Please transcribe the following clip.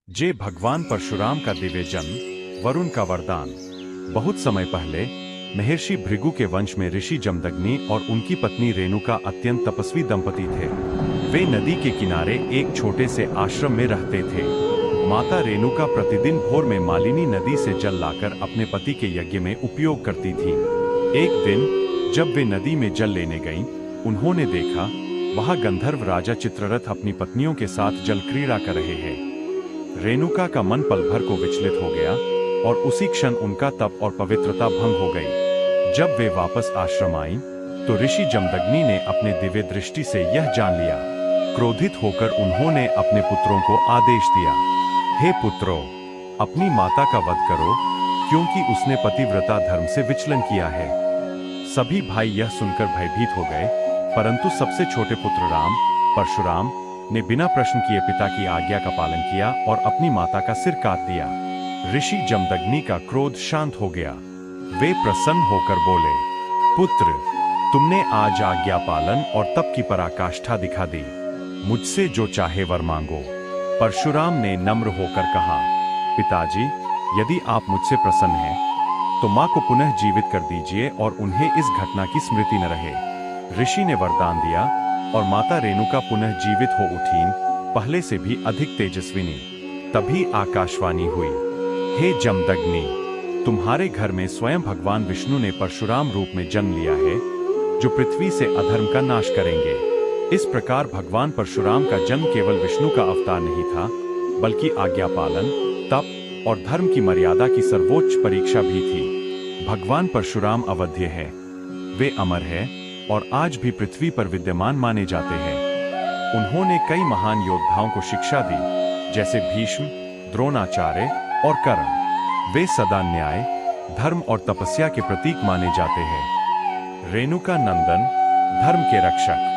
जे भगवान परशुराम का दिव्य जन्म, वरुण का वरदान। बहुत समय पहले महर्षि भृगु के वंश में ऋषि जमदग्नि और उनकी पत्नी रेणुका अत्यंत तपस्वी दंपति थे। वे नदी के किनारे एक छोटे से आश्रम में रहते थे। माता रेणुका प्रतिदिन भोर में मालिनी नदी से जल लाकर अपने पति के यज्ञ में उपयोग करती थी। एक दिन जब वे नदी में जल लेने गईं, उन्होंने देखा वहां गंधर्व राजा चित्ररथ अपनी पत्नियों के साथ जल क्रीड़ा कर रहे हैं। रेणुका का मन पल भर को विचलित हो गया और उसी क्षण उनका तप और पवित्रता भंग हो गई। जब वे वापस आश्रम आईं, तो ऋषि जमदग्नि ने अपने दिव्य दृष्टि से यह जान लिया। क्रोधित होकर उन्होंने अपने पुत्रों को आदेश दिया, हे पुत्रों, अपनी माता का वध करो, क्योंकि उसने पतिव्रता धर्म से विचलन किया है। सभी भाई यह सुनकर भयभीत हो गए, परंतु सबसे छोटे पुत्र राम, परशुराम, ने बिना प्रश्न किए पिता की आज्ञा का पालन किया और अपनी माता का सिर काट दिया। ऋषि जमदग्नि का क्रोध शांत हो गया। वे प्रसन्न होकर बोले, पुत्र, तुमने आज आज्ञा पालन और तप की पराकाष्ठा दिखा दी। मुझसे जो चाहे वर मांगो। परशुराम ने नम्र होकर कहा, पिताजी, यदि आप मुझसे प्रसन्न हैं, तो मां को पुनः जीवित कर दीजिए और उन्हें इस घटना की स्मृति न रहे। ऋषि ने वरदान दिया और माता रेणुका पुनः जीवित हो उठीं, पहले से भी अधिक तेजस्विनी। तभी आकाशवाणी हुई, हे जमदग्नि, तुम्हारे घर में स्वयं भगवान विष्णु ने परशुराम रूप में जन्म लिया है, जो पृथ्वी से अधर्म का नाश करेंगे। इस प्रकार भगवान परशुराम का जन्म केवल विष्णु का अवतार नहीं था, बल्कि आज्ञा पालन, तप और धर्म की मर्यादा की सर्वोच्च परीक्षा भी थी। भगवान परशुराम अवध्य है, वे अमर है और आज भी पृथ्वी पर विद्यमान माने जाते हैं। उन्होंने कई महान योद्धाओं को शिक्षा दी, जैसे भीष्म, द्रोणाचार्य और कर्ण। वे सदा न्याय, धर्म और तपस्या के प्रतीक माने जाते हैं। रेणुका नंदन, धर्म के रक्षक।